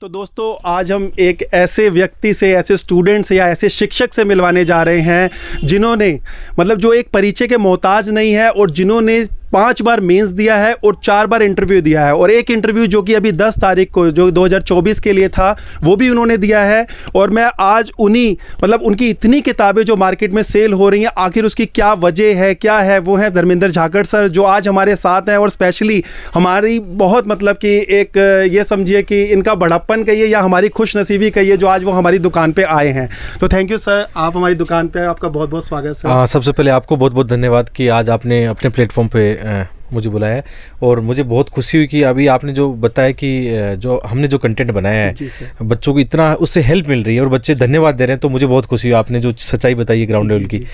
तो दोस्तों आज हम एक ऐसे व्यक्ति से, ऐसे स्टूडेंट से या ऐसे शिक्षक से मिलवाने जा रहे हैं जिन्होंने मतलब जो एक परिचय के मोहताज नहीं है और जिन्होंने 5 बार मेंस दिया है और 4 बार इंटरव्यू दिया है और एक इंटरव्यू जो कि अभी 10 तारीख को जो 2024 के लिए था वो भी उन्होंने दिया है। और मैं आज उनकी इतनी किताबें जो मार्केट में सेल हो रही हैं, आखिर उसकी क्या वजह है, क्या है, वो है धर्मेंद्र झाकड़ सर जो आज हमारे साथ हैं। और स्पेशली हमारी बहुत मतलब कि एक ये समझिए कि इनका बड़प्पन कहिए या हमारी खुश नसीबी कहिए जो आज वो हमारी दुकान पर आए हैं। तो थैंक यू सर, आप हमारी दुकान पर, आपका बहुत बहुत स्वागत सर। सबसे पहले आपको बहुत बहुत धन्यवाद कि आज आपने अपने प्लेटफॉर्म पे मुझे बुलाया है और मुझे बहुत खुशी हुई कि अभी आपने जो बताया कि जो हमने जो कंटेंट बनाया है बच्चों को इतना उससे हेल्प मिल रही है और बच्चे धन्यवाद दे रहे हैं, तो मुझे बहुत खुशी हुई आपने जो सच्चाई बताई है ग्राउंड लेवल की।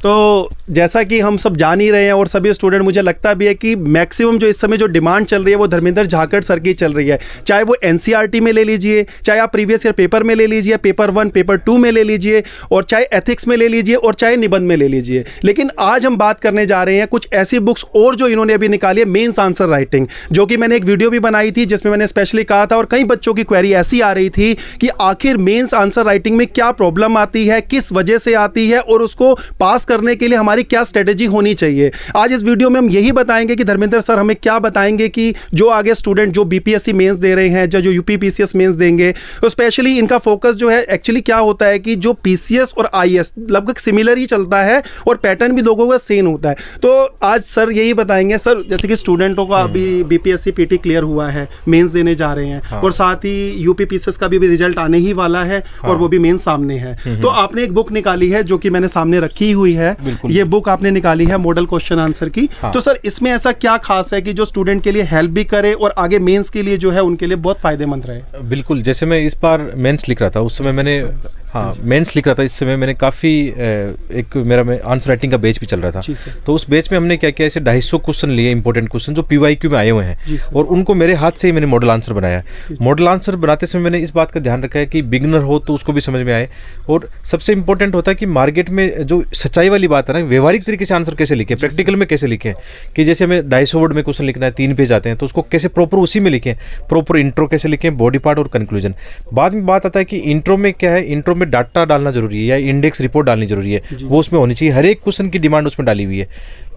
तो जैसा कि हम सब जान ही रहे हैं और सभी स्टूडेंट, मुझे लगता भी है कि मैक्सिमम जो इस समय जो डिमांड चल रही है वो धर्मेंद्र झाकड़ सर की चल रही है। चाहे वो एनसीईआरटी में ले लीजिए, चाहे आप प्रीवियस ईयर पेपर में ले लीजिए, पेपर 1 पेपर 2 में ले लीजिए, और चाहे एथिक्स में ले लीजिए और चाहे निबंध में ले लीजिए। लेकिन आज हम बात करने जा रहे हैं कुछ ऐसी बुक्स और जो इन्होंने अभी निकाली है, मेंस आंसर राइटिंग, जो कि मैंने एक वीडियो भी बनाई थी जिसमें मैंने स्पेशली कहा था और कई बच्चों की क्वेरी ऐसी आ रही थी कि आखिर मेंस आंसर राइटिंग में क्या प्रॉब्लम आती है, किस वजह से आती है और उसको पास करने के लिए हमारी क्या स्ट्रेटेजी होनी चाहिए। आज इस वीडियो में हम यही बताएंगे कि धर्मेंद्र सर हमें क्या बताएंगे कि जो आगे स्टूडेंट जो बीपीएससी मेंस दे रहे हैं, जो यूपीपीसीएस मेंस देंगे, तो स्पेशली इनका फोकस जो है एक्चुअली क्या होता है कि जो पीसीएस और आईएएस लगभग सिमिलर ही चलता है और पैटर्न भी लोगों का सेम होता है। तो आज सर यही बताएंगे सर, जैसे कि स्टूडेंटों का अभी बीपीएससी पीटी क्लियर हुआ है, मेंस देने जा रहे हैं और साथ ही यूपीपीसीएस का भी रिजल्ट आने ही वाला है और वो भी मेंस सामने है। तो आपने एक बुक निकाली है जो कि मैंने सामने रखी हुई है, ये बुक आपने निकाली है मॉडल क्वेश्चन आंसर की। तो सर इसमें ऐसा क्या खास है कि जो स्टूडेंट के लिए हेल्प भी करे और आगे मेंस के लिए जो है उनके लिए बहुत फायदेमंद रहे? बिल्कुल, जैसे मैं इस बार मेंस लिख रहा था उस समय मैंने मेंस लिख रहा था, इस समय मैंने काफ़ी एक मेरा आंसर राइटिंग का बैच भी चल रहा था। तो उस बैच में हमने क्या किया, ऐसे 250 क्वेश्चन लिए, इंपॉर्टेंट क्वेश्चन जो पीवाईक्यू में आए हुए हैं और उनको मेरे हाथ से ही मैंने मॉडल आंसर बनाया। मॉडल आंसर बनाते समय मैंने इस बात का ध्यान रखा है कि बिगनर हो तो उसको भी समझ में आए, और सबसे इंपॉर्टेंट होता है कि मार्केट में जो सच्चाई वाली बात है ना, व्यवहारिक तरीके से आंसर कैसे लिखें, प्रैक्टिकल में कैसे लिखें, कि जैसे हमें 250 वर्ड में क्वेश्चन लिखना है, 3 पेज आते हैं, तो उसको कैसे प्रॉपर उसी में लिखें, प्रॉपर इंट्रो कैसे लिखें, बॉडी पार्ट और कंक्लूजन। बाद में बात आता है कि इंट्रो में क्या है, इंट्रो में डाटा डालना जरूरी है या इंडेक्स रिपोर्ट डालनी जरूरी है, वो उसमें होनी चाहिए, हर एक क्वेश्चन की डिमांड उसमें डाली हुई है।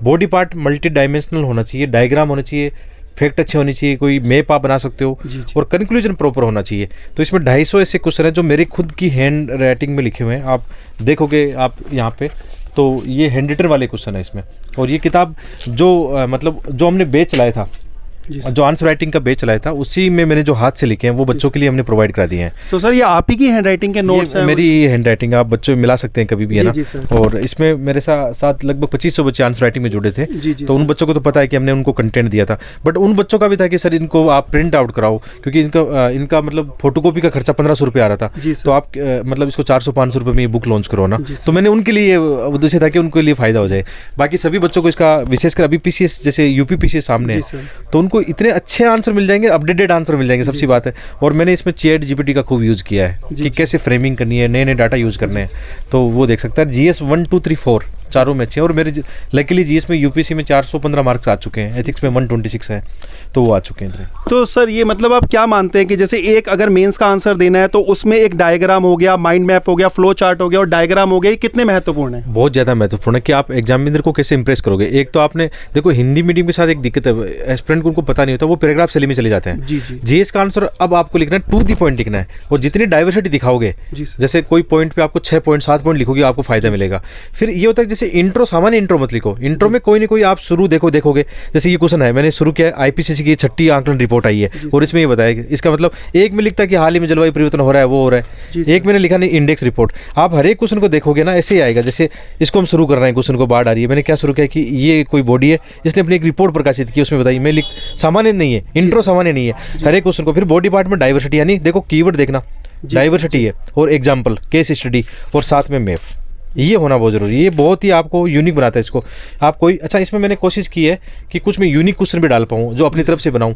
बॉडी पार्ट मल्टी डायमेंशनल होना चाहिए, डायग्राम होना चाहिए, फैक्ट अच्छे होनी चाहिए, कोई मैप आप बना सकते हो, और कंक्लूजन प्रॉपर होना चाहिए। तो इसमें 250 ऐसे क्वेश्चन हैं जो मेरी खुद की हैंड राइटिंग में लिखे हुए हैं, आप देखोगे आप यहाँ पे, तो ये हैंड रिटन वाले क्वेश्चन है इसमें। और ये किताब जो मतलब जो हमने बैच चलाया था, जो आंसर राइटिंग का बैच चलाया था, उसी में मैंने जो हाथ से लिखे हैं वो बच्चों के लिए हमने प्रोवाइड करा दिए हैं। तो सर ये आप ही की हैंड राइटिंग के नोट्स हैं? मेरी हैंड राइटिंग, आप बच्चों मिला सकते हैं कभी भी, है ना। और इसमें मेरे साथ लगभग 2500 बच्चे आंसर राइटिंग में जुड़े थे। तो उन बच्चों को तो पता है कि हमने उनको कंटेंट दिया था, बट उन बच्चों का भी था कि सर इनको आप प्रिंट आउट कराओ, क्योंकि इनका मतलब फोटोकॉपी का खर्चा 1500 रुपये आ रहा था, तो आप मतलब इसको 400-500 रुपये में ये बुक लॉन्च करो ना। तो मैंने उनके लिए उद्देश्य था कि उनके लिए फायदा हो जाए। बाकी सभी बच्चों को इसका, विशेषकर अभी पीसीएस जैसे यूपीपीसीएस सामने है, तो उनको इतने अच्छे आंसर मिल जाएंगे, अपडेटेड आंसर मिल जाएंगे, सबसे बात है। और मैंने इसमें चैट जीपीटी का खूब यूज़ किया है कि कैसे फ्रेमिंग करनी है, नए नए डाटा यूज़ करने हैं, तो वो देख सकता है। GS 1, 2, 3, 4 चारों में अच्छे हैं, और मेरे लकीली GS में यूपीसी में 415 मार्क्स आ चुके हैं, एथिक्स में 126 है, तो वो आ चुके हैं। तो सर ये मतलब आप क्या मानते हैं कि जैसे एक अगर मेंस का आंसर देना है तो उसमें एक डायग्राम हो गया, माइंड मैप हो गया, फ्लो चार्ट हो गया और डायग्राम हो गया, ये कितने महत्वपूर्ण है? बहुत ज़्यादा महत्वपूर्ण है कि आप एग्जामिनर को कैसे इंप्रेस करोगे। एक तो आपने देखो हिंदी मीडियम के साथ एक दिक्कत है, एस्पिरेंट को उनको पता नहीं होता, वो पैराग्राफ शैली में चले जाते हैं। GS का आंसर अब आपको लिखना है, टू द पॉइंट लिखना है, और जितनी डाइवर्सिटी दिखाओगे, जैसे कोई पॉइंट पे आपको 6 पॉइंट 7 पॉइंट लिखोगे आपको फायदा मिलेगा। फिर ये होता है जैसे इंट्रो, सामान्य इंट्रो मत लिखो, इंट्रो में कोई ना कोई आप शुरू देखोगे, जैसे ये क्वेश्चन है मैंने शुरू किया, आईपीसीसी की 6ठी आंकलन रिपोर्ट आई है और इसमें ये बताया, इसका मतलब एक में लिखता है कि हाल ही में जलवायु परिवर्तन हो रहा है, वो हो रहा है, एक मैंने लिखा नहीं इंडेक्स रिपोर्ट। आप हर एक क्वेश्चन को देखोगे ना, ऐसे ही आएगा। जैसे इसको हम शुरू कर रहे हैं, क्वेश्चन को बाढ़ आ रही है, मैंने क्या शुरू किया कि ये कोई बॉडी है, इसने अपनी एक रिपोर्ट प्रकाशित की, उसमें बताइए, मैं सामान्य नहीं है, इंट्रो सामान्य नहीं है, हर एक क्वेश्चन को। फिर बॉडी पार्ट में डाइवर्सिटी, यानी देखो कीवर्ड देखना, डाइवर्सिटी है, और एग्जाम्पल, केस स्टडी, और साथ में मैप, ये होना बहुत जरूरी है। ये बहुत ही आपको यूनिक बनाता है इसको। आप कोई अच्छा, इसमें मैंने कोशिश की है कि कुछ मैं यूनिक क्वेश्चन भी डाल पाऊँ जो अपनी तरफ से बनाऊँ।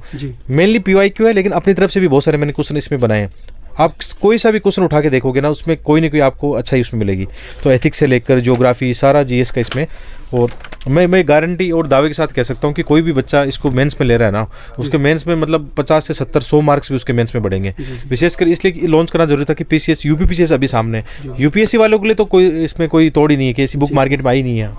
मेनली पीवाईक्यू है, लेकिन अपनी तरफ से भी बहुत सारे मैंने क्वेश्चन इसमें बनाए हैं। आप कोई सा भी क्वेश्चन उठा के देखोगे ना, उसमें कोई ना कोई आपको अच्छा ही उसमें मिलेगी। तो एथिक्स से लेकर ज्योग्राफी सारा जीएस का इसमें, और मैं गारंटी और दावे के साथ कह सकता हूँ कि कोई भी बच्चा इसको मेंस में ले रहा है ना, उसके मेंस में मतलब 50 से 70 100 मार्क्स भी उसके मेंस में बढ़ेंगे। विशेषकर इसलिए लॉन्च करना जरूरी था कि पीसीएस यूपीपीसीएस अभी सामने, यूपीएससी वालों के लिए तो कोई इसमें कोई तोड़ ही नहीं है कि ऐसी बुक मार्केट में आई नहीं है।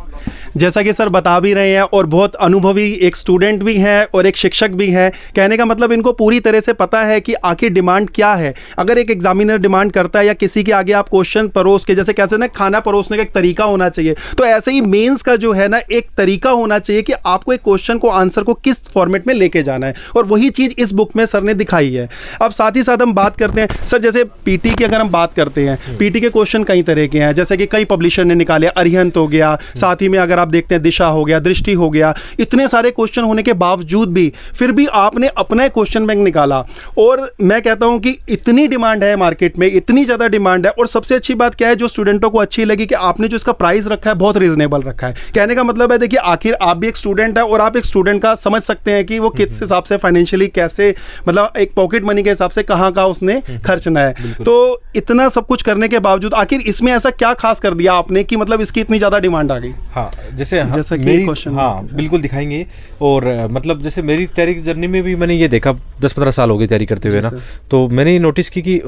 जैसा कि सर बता भी रहे हैं और बहुत अनुभवी एक स्टूडेंट भी हैं और एक शिक्षक भी हैं, कहने का मतलब इनको पूरी तरह से पता है कि आखिर डिमांड क्या है। अगर एक एग्जामिनर डिमांड करता है या किसी के आगे आप क्वेश्चन परोस के, जैसे कहते हैं ना खाना परोसने का एक तरीका होना चाहिए, तो ऐसे ही मेंस का जो है ना एक तरीका होना चाहिए कि आपको एक क्वेश्चन को आंसर को किस फॉर्मेट में लेके जाना है, और वही चीज़ इस बुक में सर ने दिखाई है। अब साथ ही साथ हम बात करते हैं सर, जैसे पीटी की अगर हम बात करते हैं, पीटी के क्वेश्चन कई तरह के हैं, जैसे कि कई पब्लिशर ने निकाले, अरिहंत हो गया, साथ ही में अगर आप देखते हैं दिशा हो गया, दृष्टि हो गया, इतने सारे क्वेश्चन होने के बावजूद भी फिर भी आपने अपना एक क्वेश्चन बैंक निकाला। और मैं कहता हूं कि इतनी डिमांड है मार्केट में, इतनी ज़्यादा डिमांड है, और सबसे अच्छी बात क्या है जो स्टूडेंटों को अच्छी लगी कि आपने जो इसका प्राइस रखा है बहुत रीजनेबल रखा है। कहने का मतलब है देखिए आखिर आप भी एक स्टूडेंट है और आप एक स्टूडेंट का समझ सकते हैं कि वो किस हिसाब से फाइनेंशियली कैसे, मतलब एक पॉकेट मनी के हिसाब से कहाँ उसने खर्चना है। तो इतना सब कुछ करने के बावजूद आखिर इसमें ऐसा क्या खास कर दिया आपने कि मतलब इसकी इतनी ज़्यादा डिमांड आ गई? हाँ, जैसा मेरी क्वेश्चन, हाँ बिल्कुल दिखाएंगे। और मतलब जैसे मेरी तैयारी की जर्नी में भी मैंने ये देखा, 10-15 साल हो गए तैयारी करते हुए ना, तो मैंने ये नोटिस की कि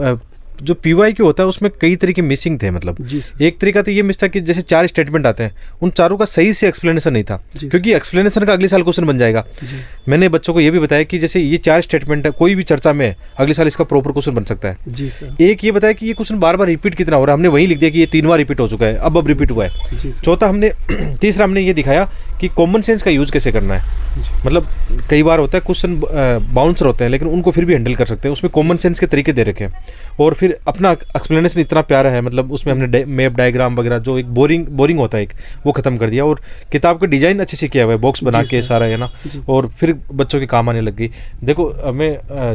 जो पीवाई क्यू होता है उसमें कई तरीके मिसिंग थे। मतलब एक तरीका तो ये मिस था कि जैसे 4 स्टेटमेंट आते हैं, उन चारों का सही से एक्सप्लेनेशन नहीं था, क्योंकि एक्सप्लेनेशन का अगले साल क्वेश्चन बन जाएगा। मैंने बच्चों को ये भी बताया कि जैसे ये 4 स्टेटमेंट है, कोई भी चर्चा में अगले साल इसका प्रॉपर क्वेश्चन बन सकता है। एक ये बताया कि ये क्वेश्चन बार बार रिपीट कितना हो रहा है, हमने वही लिख दिया कि ये 3 बार रिपीट हो चुका है, अब रिपीट हुआ है। चौथा तीसरा हमने ये दिखाया कि कॉमन सेंस का यूज कैसे करना है। मतलब कई बार होता है क्वेश्चन बाउंसर होते हैं, लेकिन उनको फिर भी हैंडल कर सकते हैं, उसमें कॉमन सेंस के तरीके दे रखे हैं। और फिर अपना एक्सप्लेनेशन इतना प्यारा है, मतलब उसमें हमने मैप डायग्राम वगैरह जो एक बोरिंग होता है वो खत्म कर दिया, और किताब का डिजाइन अच्छे से किया हुआ है, बॉक्स बना के सारा है ना, और फिर बच्चों के काम आने लग गई। देखो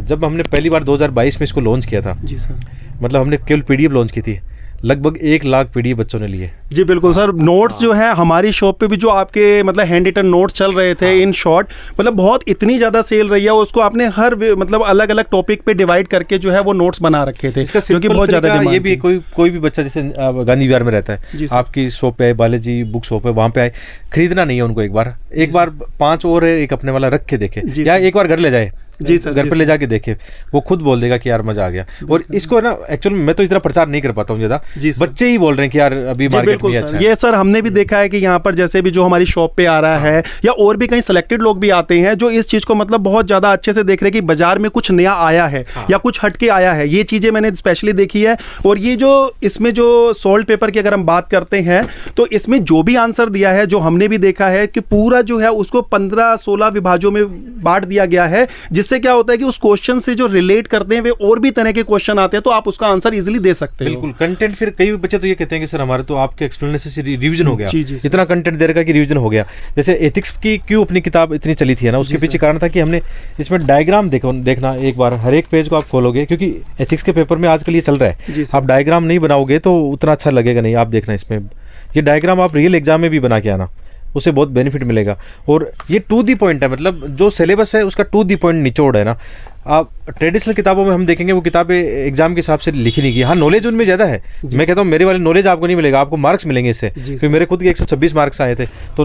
जब हमने पहली बार 2022 में इसको लॉन्च किया था, मतलब हमने केवल पीडीएफ लॉन्च की थी, लगभग 1 लाख पीडीएफ बच्चों ने लिए। जी बिल्कुल सर, नोट्स जो है हमारी शॉप पे भी जो आपके मतलब हैंड रिटन नोट्स चल रहे थे इन शॉर्ट, मतलब बहुत इतनी ज़्यादा सेल रही है, उसको आपने हर मतलब अलग अलग टॉपिक पे डिवाइड करके जो है वो नोट्स बना रखे थे, जो कि बहुत ज़्यादा डिमांड। ये भी कोई भी बच्चा जैसे गांधी विहार में रहता है, आपकी शॉप पे आए, बालाजी बुक शॉप है, वहाँ पे आए, खरीदना नहीं है उनको, एक बार 5 और एक अपने वाला रख के देखे, या एक बार घर ले जाए, जी सर, घर पर ले जाके देखे, वो खुद बोल देगा कि यार मजा आ गया। और इसको ना एक्चुअली मैं तो इतना प्रचार नहीं कर पाता हूँ ज़्यादा, बच्चे ही बोल रहे हैं कि यार अभी मार्केट में अच्छा है। ये सर हमने भी देखा है कि यहाँ पर जैसे भी जो हमारी शॉप पे आ रहा है, या और भी कई सिलेक्टेड लोग भी आते हैं जो इस चीज़ को मतलब बहुत ज़्यादा अच्छे से देख रहे हैं कि बाजार में कुछ नया आया है या कुछ हटके आया है। ये चीज़ें मैंने स्पेशली देखी है। और ये जो इसमें जो सॉल्ट पेपर की अगर हम बात करते हैं, तो इसमें जो भी आंसर दिया है, जो हमने भी देखा है कि पूरा जो है उसको 15-16 विभाजों में बांट दिया गया है, जिससे क्या होता है कि उस क्वेश्चन से जो रिलेट करते हैं वे और भी तरह के क्वेश्चन आते हैं, तो आप उसका आंसर इजीली दे सकते हैं। बिल्कुल कंटेंट, फिर कई बच्चे तो ये कहते हैं कि सर हमारे तो आपके एक्सप्लेनेशन से रिवीजन हो गया, इतना कंटेंट दे रखा कि रिवीजन हो गया। जैसे एथिक्स की क्यों अपनी किताब इतनी चली थी ना, उसके पीछे कारण था कि हमने इसमें डायग्राम देखना, एक बार हर एक पेज को आप खोलोगे, क्योंकि एथिक्स के पेपर में आजकल ये चल रहा है, आप डायग्राम नहीं बनाओगे तो उतना अच्छा लगेगा नहीं। आप देखना इसमें ये डायग्राम आप रियल एग्जाम में भी बना के आना, उससे बहुत बेनिफिट मिलेगा। और ये टू दी पॉइंट है, मतलब जो सिलेबस है उसका टू दी पॉइंट निचोड़ है ना। आप ट्रेडिशनल किताबों में हम देखेंगे वो किताबें एग्जाम के हिसाब से लिखी नहीं की, हाँ नॉलेज उनमें ज़्यादा है। मैं कहता हूँ मेरे वाले नॉलेज आपको नहीं मिलेगा, आपको मार्क्स मिलेंगे इससे, क्योंकि मेरे खुद के 126 मार्क्स आए थे, तो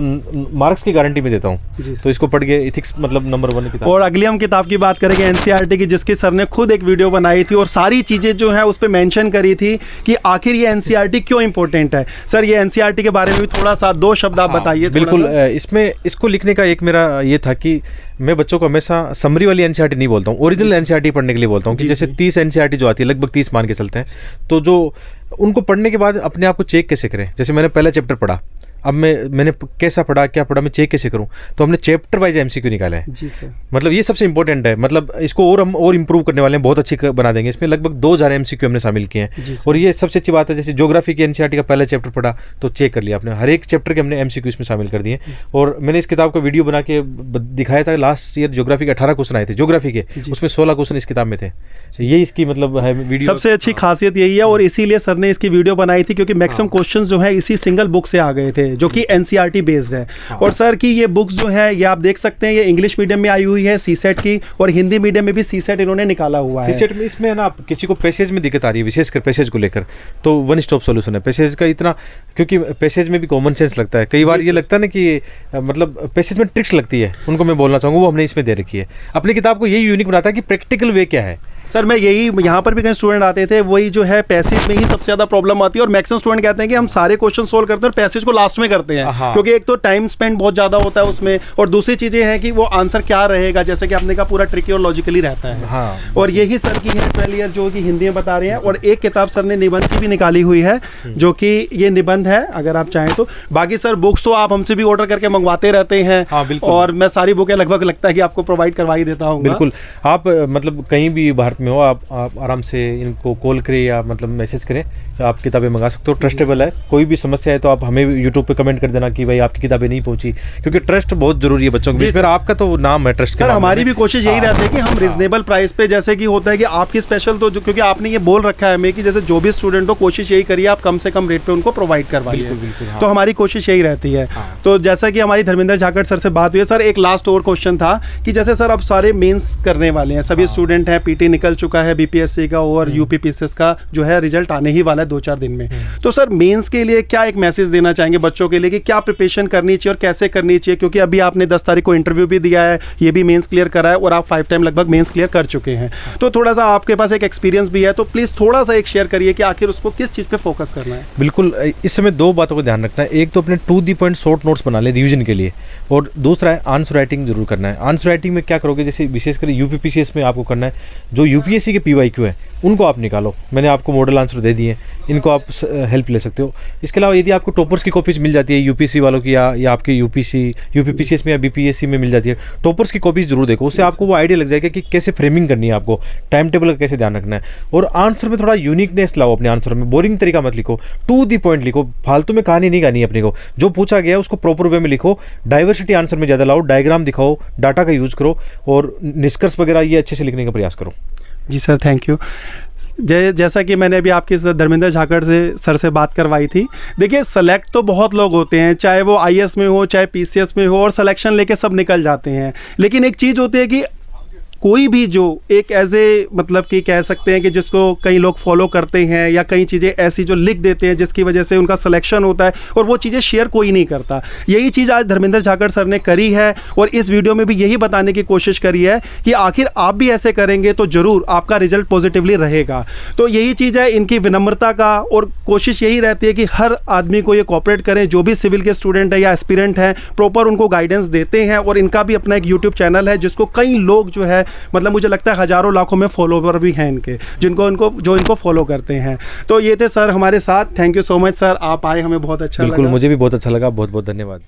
मार्क्स की गारंटी में देता हूँ। तो इसको पढ़ के एथिक्स मतलब नंबर 1 किताब। और अगली हम किताब की बात करेंगे एनसीईआरटी की, जिसकी सर ने खुद एक वीडियो बनाई थी और सारी चीज़ें जो है उस पर मेंशन करी थी कि आखिर ये एनसीईआरटी क्यों इंपॉर्टेंट है। सर ये एनसीईआरटी के बारे में भी थोड़ा सा 2 शब्द आप बताइए। बिल्कुल, इसमें इसको लिखने का एक मेरा ये था कि मैं बच्चों को हमेशा समरी वाली एनसीईआरटी नहीं बोलता हूँ, ओरिजिनल एनसीईआरटी पढ़ने के लिए बोलता हूँ कि जैसे 30 एनसीईआरटी जो आती है, लगभग 30 मान के चलते हैं, तो जो उनको पढ़ने के बाद अपने आप को चेक कैसे करें। जैसे मैंने पहला चैप्टर पढ़ा, अब मैंने कैसा पढ़ा, क्या पढ़ा, मैं चेक कैसे करूं, तो हमने चैप्टर वाइज एमसीक्यू निकाले हैं। जी सर, मतलब ये सबसे इंपॉर्टेंट है, मतलब इसको और हम और इंप्रूव करने वाले हैं, बहुत अच्छी बना देंगे। इसमें लगभग 2000 एमसीक्यू हमने शामिल किए हैं। और ये सबसे अच्छी बात है, जैसे ज्योग्राफी की एनसीईआरटी का पहला चैप्टर पढ़ा तो चेक कर लिया आपने, हर एक चैप्टर के हमने एमसीक्यू इसमें शामिल कर दिए। और मैंने इस किताब का वीडियो बना के दिखाया था, लास्ट ईयर ज्योग्राफी के 18 क्वेश्चन आए थे ज्योग्राफी के, उसमें 16 क्वेश्चन इस किताब में थे। ये इसकी मतलब है वीडियो सबसे अच्छी खासियत यही है, और इसीलिए सर ने इसकी वीडियो बनाई थी, क्योंकि मैक्सिमम क्वेश्चन जो है इसी सिंगल बुक से आ गए थे। से जो कि एनसीईआरटी बेस्ड है। और सर की ये बुक्स जो है ये आप देख सकते हैं, ये इंग्लिश मीडियम में आई हुई है सीसेट की, और हिंदी मीडियम में भी सीसेट इन्होंने निकाला हुआ है। सीसेट में इसमें है ना, आप किसी को पैसेज में दिक्कत आ रही है, विशेषकर पैसेज को लेकर, तो वन स्टॉप सॉल्यूशन है पैसेज का। इतना क्योंकि पैसेज में भी कॉमन सेंस लगता है, कई बार ये लगता है ना कि मतलब पैसेज में ट्रिक्स लगती है, उनको मैं बोलना चाहूँगा, वो हमने इसमें दे रखी है। अपनी किताब को यही यूनिक बनाता है कि प्रैक्टिकल वे क्या है। सर मैं यही, यहाँ पर भी कई स्टूडेंट आते थे, वही जो है पैसेज में ही सबसे ज़्यादा प्रॉब्लम आती है, और मैक्सिमम स्टूडेंट कहते हैं कि हम सारे क्वेश्चन सोल्व करते हैं और पैसेज को लास्ट में करते हैं, क्योंकि एक तो टाइम स्पेंड बहुत ज़्यादा होता है उसमें, और दूसरी चीज़ें हैं कि वो आंसर क्या रहेगा, जैसे कि आपने कहा पूरा ट्रिकी और लॉजिकली रहता है। हाँ। और यही सर की है 12 ईयर जो कि हिंदी में बता रहे हैं। और एक किताब सर ने निबंध की भी निकाली हुई है, जो कि ये निबंध है, अगर आप चाहें तो। बाकी सर बुक्स तो आप हमसे भी ऑर्डर करके मंगवाते रहते हैं। हाँ, बिल्कुल। और मैं सारी बुकें लगभग लगता है कि आपको प्रोवाइड करवा ही देता हूँ। बिल्कुल, आप मतलब कहीं भी भारत में हो, आप आराम से इनको कॉल करें या मतलब मैसेज करें, आप किताबें मंगा सकते हो। ट्रस्टेबल है, कोई भी समस्या है तो आप हमें यूट्यूब पे कमेंट कर देना कि भाई आपकी किताबें नहीं पहुंची, क्योंकि ट्रस्ट बहुत जरूरी है बच्चों के बीच में। आपका तो नाम है ट्रस्ट। सर हमारी भी कोशिश यही रहती है कि हम रिजनेबल प्राइस पे, जैसे कि होता है कि आपकी स्पेशल तो क्योंकि आपने ये बोल रखा है हमें कि जैसे जो भी स्टूडेंट हो कोशिश यही करिए आप कम से कम रेट पे उनको प्रोवाइड करवाइए। तो हमारी कोशिश यही रहती है। तो जैसा कि हमारी धर्मेंद्र झाकड़ सर से बात हुई है, सर एक लास्ट और क्वेश्चन था कि जैसे सर अब सारे मेंस करने वाले हैं, सभी स्टूडेंट हैं, पीटी निकल चुका है बीपीएससी का और यूपीपीसीएस का जो है रिजल्ट आने ही वाला है 2-4 दिन में। तो सर मेंस के लिए क्या एक मैसेज देना चाहेंगे बच्चों के लिए कि क्या प्रिपरेशन करनी चाहिए और कैसे करनी चाहिए, क्योंकि अभी आपने 10 तारीख को इंटरव्यू भी दिया है, ये भी मेंस क्लियर करा है और आप 5 टाइम लगभग मेंस क्लियर कर चुके हैं, तो थोड़ा सा आपके पास एक एक्सपीरियंस भी है, तो प्लीज़ थोड़ा सा एक शेयर करिए कि आखिर उसको किस चीज़ पे फोकस करना है। बिल्कुल, इस समय 2 बातों को ध्यान रखना है। एक तो अपने to the point short notes बना ले रिवीजन के लिए, और दूसरा है आंसर राइटिंग जरूर करना है। आंसर राइटिंग में क्या करोगे, जैसे विशेषकर यूपीपीसीएस में आपको करना है, जो यूपीएससी के पीवाईक्यू है उनको आप निकालो। मैंने आपको मॉडल आंसर दे दिए, इनको आप हेल्प ले सकते हो। इसके अलावा यदि आपको टॉपर्स की कॉपीज मिल जाती है यूपीएससी वालों की, या आपके यूपीपीसीएस में या बीपीएससी में मिल जाती है, टॉपर्स की कॉपीज जरूर देखो, उससे आपको वो आइडिया लग जाएगा कि कैसे फ्रेमिंग करनी है, आपको टाइम टेबल का कैसे ध्यान रखना है। और आंसर में थोड़ा यूनिकनेस लाओ अपने आंसर में, बोरिंग तरीका मत लिखो, टू दी पॉइंट लिखो, फालतू में कहानी नहीं कहनी अपने को, जो पूछा गया उसको प्रॉपर वे में लिखो। डाइवर्सिटी आंसर में ज़्यादा लाओ, डायग्राम दिखाओ, डाटा का यूज करो, और निष्कर्ष वगैरह ये अच्छे से लिखने का प्रयास करो। जी सर, थैंक यू। जैसा कि मैंने अभी आपके धर्मेंद्र झाकड़ सर से बात करवाई थी, देखिए सेलेक्ट तो बहुत लोग होते हैं, चाहे वो आईएएस में हो चाहे पीसीएस में हो, और सिलेक्शन लेके सब निकल जाते हैं। लेकिन एक चीज़ होती है कि कोई भी जो एक एज ए मतलब कि कह सकते हैं कि जिसको कई लोग फॉलो करते हैं, या कई चीज़ें ऐसी जो लिख देते हैं जिसकी वजह से उनका सिलेक्शन होता है और वो चीज़ें शेयर कोई नहीं करता। यही चीज़ आज धर्मेंद्र झाकड़ सर ने करी है, और इस वीडियो में भी यही बताने की कोशिश करी है कि आखिर आप भी ऐसे करेंगे तो ज़रूर आपका रिजल्ट पॉजिटिवली रहेगा। तो यही चीज़ है इनकी विनम्रता का, और कोशिश यही रहती है कि हर आदमी को ये कॉपरेट करें, जो भी सिविल के स्टूडेंट है या एस्पिरेंट हैं, प्रॉपर उनको गाइडेंस देते हैं। और इनका भी अपना एक यूट्यूब चैनल है जिसको कई लोग जो है मतलब मुझे लगता है हज़ारों लाखों में फॉलोवर भी हैं इनके, इनको फॉलो करते हैं। तो ये थे सर हमारे साथ। Thank you so much sir, आप आए, हमें बहुत अच्छा लगा। बिल्कुल, मुझे भी बहुत अच्छा लगा, बहुत बहुत धन्यवाद।